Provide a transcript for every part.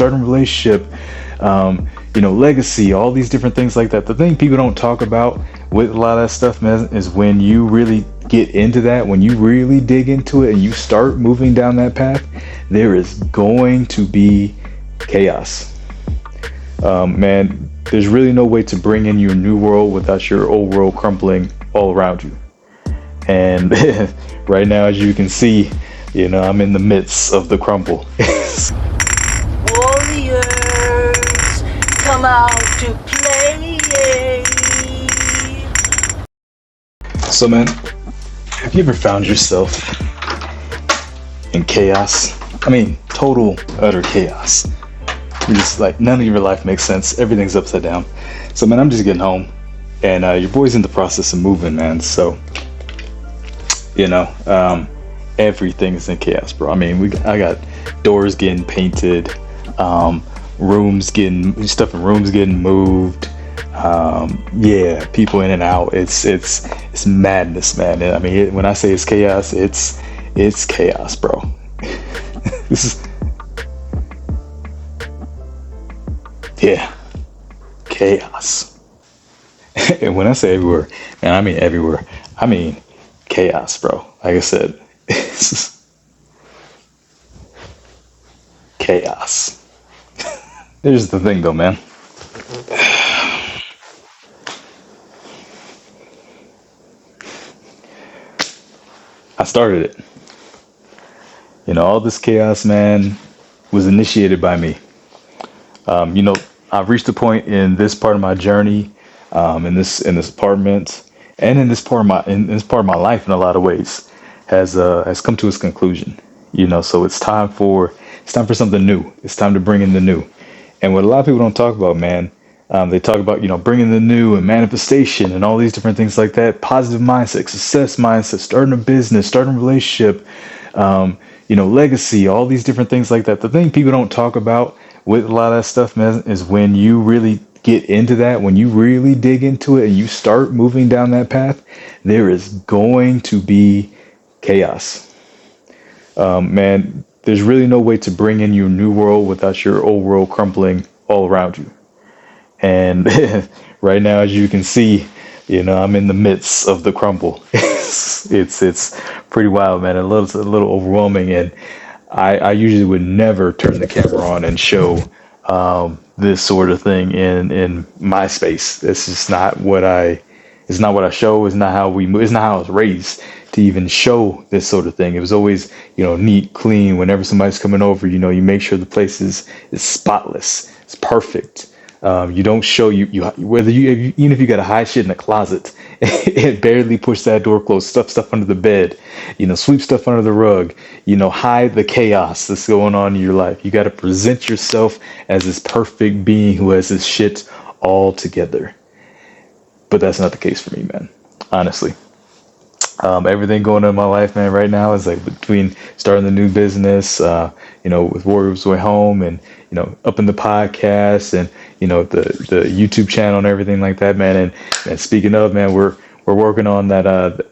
starting a relationship, legacy, all these different things like that. The thing people don't talk about with a lot of that stuff, man, is when you really get into that, when you really dig into it and you start moving down that path, there is going to be chaos. Man, there's really no way to bring in your new world without your old world crumbling all around you. And right now, as you can see, I'm in the midst of the crumble. Warriors, come out to play. So, man, have you ever found yourself in chaos? I mean, total, utter chaos. You're just like, none of your life makes sense. Everything's upside down. So, man, I'm just getting home, and your boy's in the process of moving, man. So, everything's in chaos, bro. I mean, I got doors getting painted, stuff in rooms getting moved. People in and out. It's madness, man. I mean, when I say it's chaos, it's chaos, bro. This is, chaos. And when I say everywhere, man, I mean everywhere. I mean chaos, bro. Like I said, it's just chaos. Here's the thing, though, man. I started it. All this chaos, man, was initiated by me. I've reached a point in this part of my journey, in this apartment, and in this part of my life, in a lot of ways, has come to its conclusion. So it's time for something new. It's time to bring in the new. And what a lot of people don't talk about, man, they talk about bringing the new and manifestation and all these different things like that. Positive mindset, success mindset, starting a business, starting a relationship, legacy, all these different things like that. The thing people don't talk about with a lot of that stuff, man, is when you really get into that, when you really dig into it and you start moving down that path, there is going to be chaos. Man, there's really no way to bring in your new world without your old world crumbling all around you. And right now, as you can see, I'm in the midst of the crumble. It's pretty wild, man. A little overwhelming, and I usually would never turn the camera on and show this sort of thing in my space. This is not what I. It's not what I show. It's not how we move. It's not how I was raised to even show this sort of thing. It was always, neat, clean. Whenever somebody's coming over, you make sure the place is spotless. It's perfect. You don't show whether even if you got to hide shit in a closet and barely push that door closed, stuff under the bed, sweep stuff under the rug, hide the chaos that's going on in your life. You got to present yourself as this perfect being who has this shit all together. But that's not the case for me, man. Honestly. Everything going on in my life, man, right now is like between starting the new business, with Warriors Way Home, and up in the podcast, and the YouTube channel and everything like that, man. And speaking of, man, we're working on that,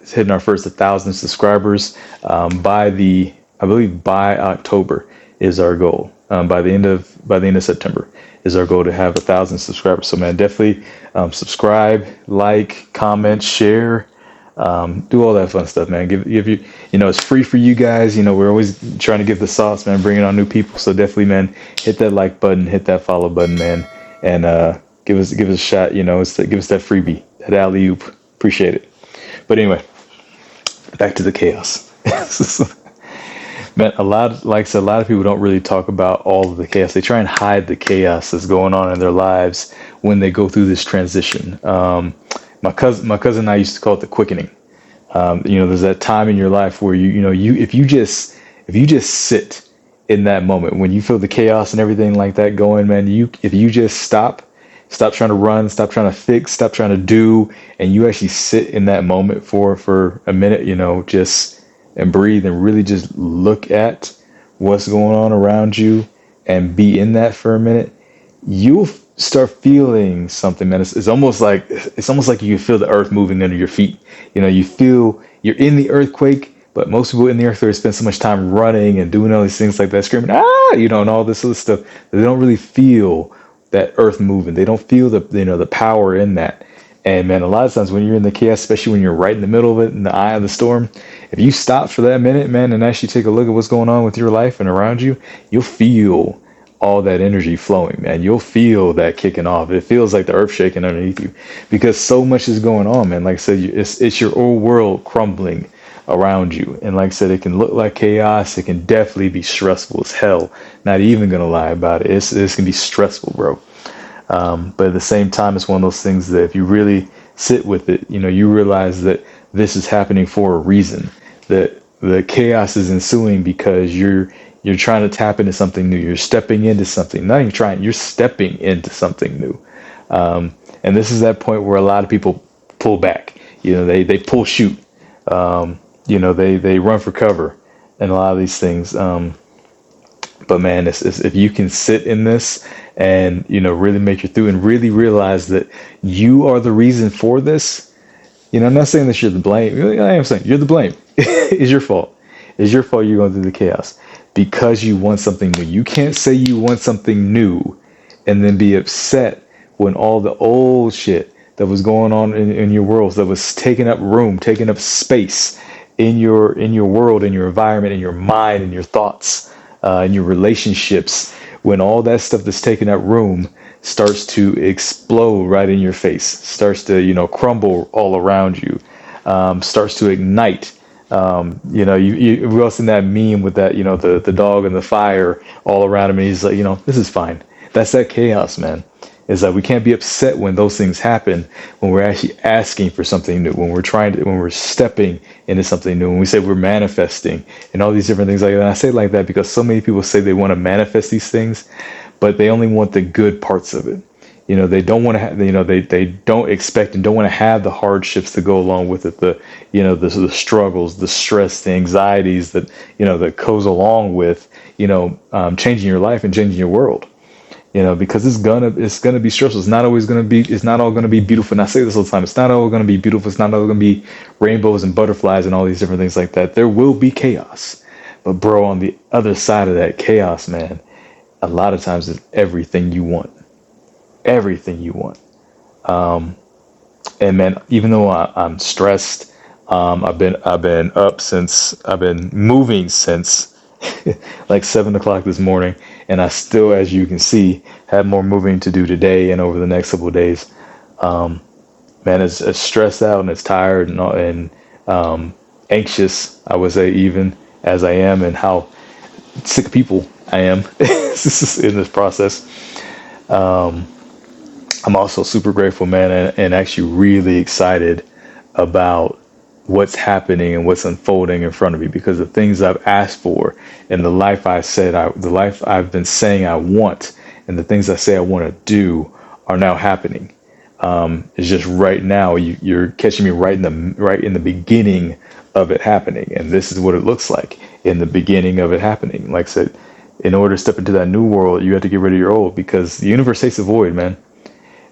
hitting our first 1,000 subscribers by October is our goal. By the end of September is our goal to have 1,000 subscribers. So, man, definitely subscribe, like, comment, share. Do all that fun stuff, man. Give you, it's free for you guys. We're always trying to give the sauce, man, bringing on new people. So definitely, man, hit that like button, hit that follow button, man, and give us a shot. Give us that freebie, that alley oop. Appreciate it. But anyway, back to the chaos. Man, a lot of people don't really talk about all of the chaos. They try and hide the chaos that's going on in their lives when they go through this transition. My cousin and I used to call it the quickening. There's that time in your life where if you just sit in that moment when you feel the chaos and everything like that going, man, if you just stop trying to run, stop trying to fix, stop trying to do, and you actually sit in that moment for a minute, just and breathe and really just look at what's going on around you and be in that for a minute, you'll start feeling something, man. It's almost like you feel the earth moving under your feet. You feel you're in the earthquake, But most people in the earth spend so much time running and doing all these things like that, screaming, ah, and all this other stuff, that they don't really feel that earth moving. They don't feel the power in that. And man, a lot of times when you're in the chaos, especially when you're right in the middle of it, in the eye of the storm, if you stop for that minute, man, and actually take a look at what's going on with your life and around you, you'll feel all that energy flowing, man. You'll feel that kicking off. It feels like the earth shaking underneath you because so much is going on, man. Like I said, it's your old world crumbling around you. And like I said, it can look like chaos. It can definitely be stressful as hell. Not even going to lie about it. It's going to be stressful, bro. But at the same time, it's one of those things that if you really sit with it, you realize that this is happening for a reason. That the chaos is ensuing because you're trying to tap into something new. You're stepping into something. Not even trying. You're stepping into something new. And this is that point where a lot of people pull back. They pull shoot. They run for cover, and a lot of these things. But man, it's if you can sit in this and really make it through and really realize that you are the reason for this. I'm not saying that you're the blame. I am saying you're the blame. It's your fault. It's your fault you're going through the chaos because you want something new. You can't say you want something new and then be upset when all the old shit that was going on in your world, that was taking up room, taking up space in your world, in your environment, in your mind, in your thoughts, in your relationships, when all that stuff that's taking up room starts to explode right in your face, starts to crumble all around you, starts to ignite. We all seen that meme with that the dog and the fire all around him, and he's like, this is fine. That's that chaos, man. Is that we can't be upset when those things happen, when we're actually asking for something new, when we're stepping into something new, when we say we're manifesting and all these different things like that. And I say it like that because so many people say they want to manifest these things, but they only want the good parts of it. They don't want to have, they don't expect and don't want to have the hardships that go along with it, the struggles, the stress, the anxieties that goes along with, changing your life and changing your world. Because it's gonna be stressful. It's not all gonna be beautiful. And I say this all the time. It's not all gonna be beautiful. It's not all gonna be rainbows and butterflies and all these different things like that. There will be chaos. But bro, on the other side of that chaos, man, a lot of times it's everything you want. Everything you want. And man, even though I'm stressed, I've been up since I've been moving since like 7 o'clock this morning, and I still, as you can see, have more moving to do today and over the next couple of days. Man, it's stressed out and it's tired and anxious, I would say, even as I am, and how sick of people I am in this process. I'm also super grateful, man, and actually really excited about what's happening and what's unfolding in front of me, because the things I've asked for and the life the life I've been saying I want, and the things I say I want to do are now happening. It's just right now you're catching me right in the beginning of it happening, and this is what it looks like in the beginning of it happening. Like I said, in order to step into that new world, you have to get rid of your old, because the universe hates a void, man.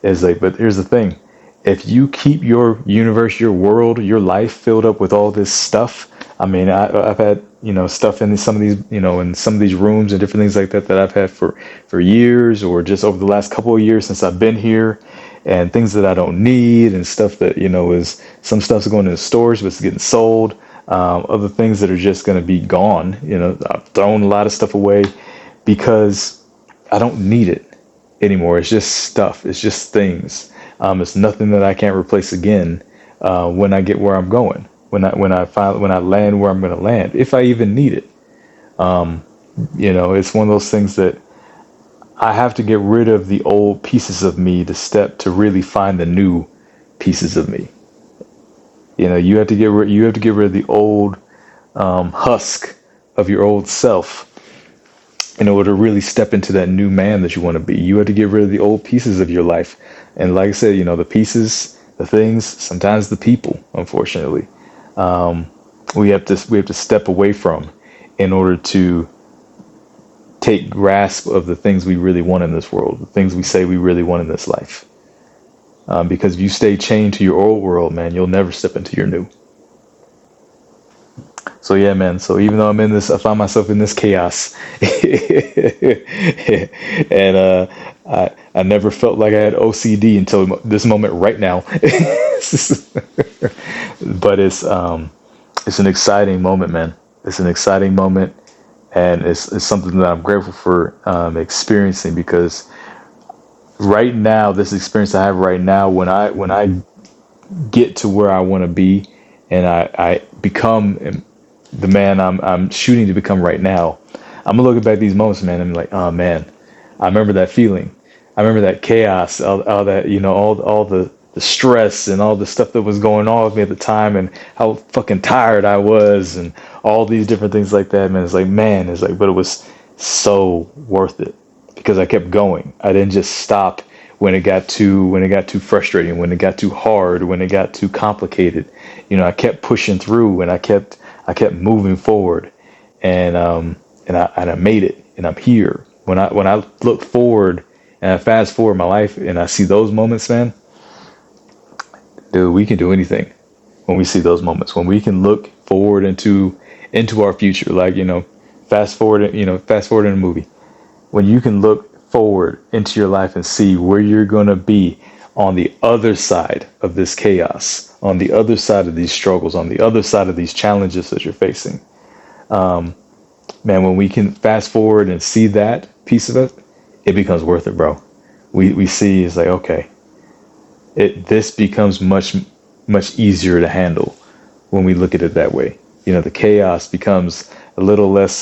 It's like, but here's the thing. If you keep your universe, your world, your life filled up with all this stuff, I mean, I've had, stuff in some of these, in some of these rooms and different things like that I've had for years, or just over the last couple of years since I've been here, and things that I don't need, and stuff that, is some stuff's going into stores, but it's getting sold. Other things that are just going to be gone. I've thrown a lot of stuff away because I don't need it anymore. It's just stuff. It's just things. It's nothing that I can't replace again when I get where I'm going. When I land where I'm going to land, if I even need it. It's one of those things that I have to get rid of the old pieces of me to really find the new pieces of me. You have to get rid of the old husk of your old self in order to really step into that new man that you want to be. You have to get rid of the old pieces of your life. And like I said, the pieces, the things, sometimes the people, unfortunately, we have to step away from in order to take grasp of the things we really want in this world, the things we say we really want in this life. Because if you stay chained to your old world, man, you'll never step into your new. So yeah, man. So even though I'm in this, I find myself in this chaos, and I never felt like I had OCD until this moment right now. But it's an exciting moment, man. It's an exciting moment, and it's something that I'm grateful for experiencing, because right now, this experience I have right now, when I get to where I want to be, and I become the man I'm shooting to become right now, I'm gonna look back at these moments, man, and I'm like, oh man, I remember that feeling. I remember that chaos, all that, all the stress and all the stuff that was going on with me at the time, and how fucking tired I was, and all these different things like that, man. It's like, man, it's like, but it was so worth it, because I kept going. I didn't just stop when it got too frustrating, when it got too hard, when it got too complicated. I kept pushing through, and I kept moving forward, and I made it, and I'm here. When I look forward and I fast forward my life and I see those moments, man, dude, we can do anything when we see those moments. When we can look forward into our future, like, fast forward in a movie. When you can look forward into your life and see where you're going to be on the other side of this chaos, on the other side of these struggles, on the other side of these challenges that you're facing. Man, when we can fast forward and see that piece of it, it becomes worth it, bro. We see, it's like, okay, this becomes much easier to handle when we look at it that way. The chaos becomes a little less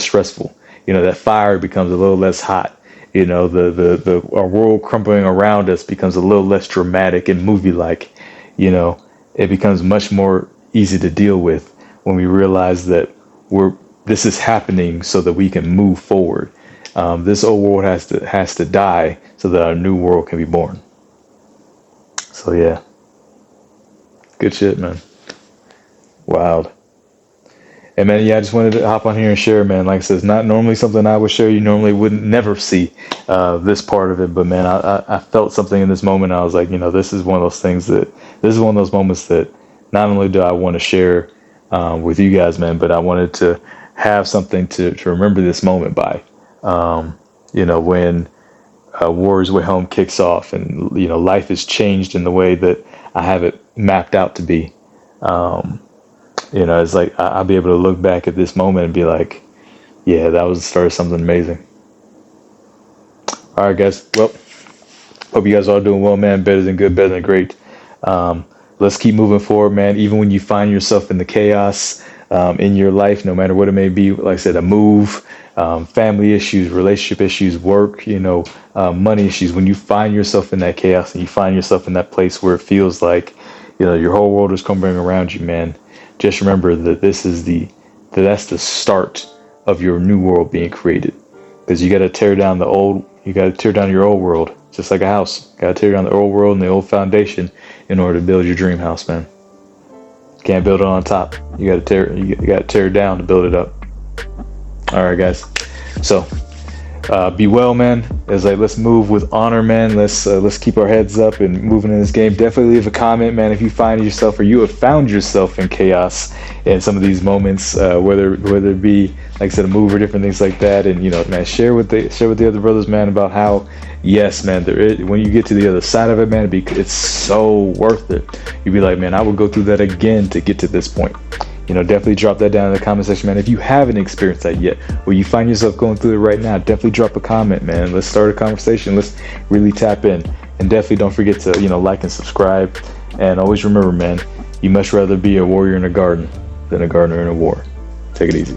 stressful. That fire becomes a little less hot. The our world crumbling around us becomes a little less dramatic and movie like. It becomes much more easy to deal with when we realize that this is happening so that we can move forward. This old world has to die so that our new world can be born. So yeah, good shit, man. Wild. And man, yeah, I just wanted to hop on here and share, man. Like I said, it's not normally something I would share. You normally wouldn't never see this part of it, but man, I felt something in this moment. I was like, this is one of those things this is one of those moments that not only do I want to share with you guys, man, but I wanted to have something to remember this moment by. When Warriors Way Home kicks off, and life is changed in the way that I have it mapped out to be. It's like I'll be able to look back at this moment and be like, yeah, that was the start of something amazing. All right, guys. Well, hope you guys are all doing well, man. Better than good, better than great. Let's keep moving forward, man. Even when you find yourself in the chaos in your life, no matter what it may be, like I said, a move, family issues, relationship issues, work, money issues. When you find yourself in that chaos and you find yourself in that place where it feels like, your whole world is crumbling around you, man, just remember that that's the start of your new world being created. Because you got to tear down your old world, just like a house. Got to tear down the old world and the old foundation in order to build your dream house, man. Can't build it on top. You got to tear it down to build it up. All right, guys. So be well, man. Let's move with honor, man. Let's keep our heads up and moving in this game. Definitely leave a comment, man, if you find yourself or you have found yourself in chaos in some of these moments, whether it be, like I said, a move or different things like that. And man, share with the other brothers, man, about how, yes, man, when you get to the other side of it, man, it's so worth it. You'd be like, man, I would go through that again to get to this point. Definitely drop that down in the comment section, man. If you haven't experienced that yet, or you find yourself going through it right now, definitely drop a comment, man. Let's start a conversation. Let's really tap in. And definitely don't forget to, like and subscribe. And always remember, man, you much rather be a warrior in a garden than a gardener in a war. Take it easy.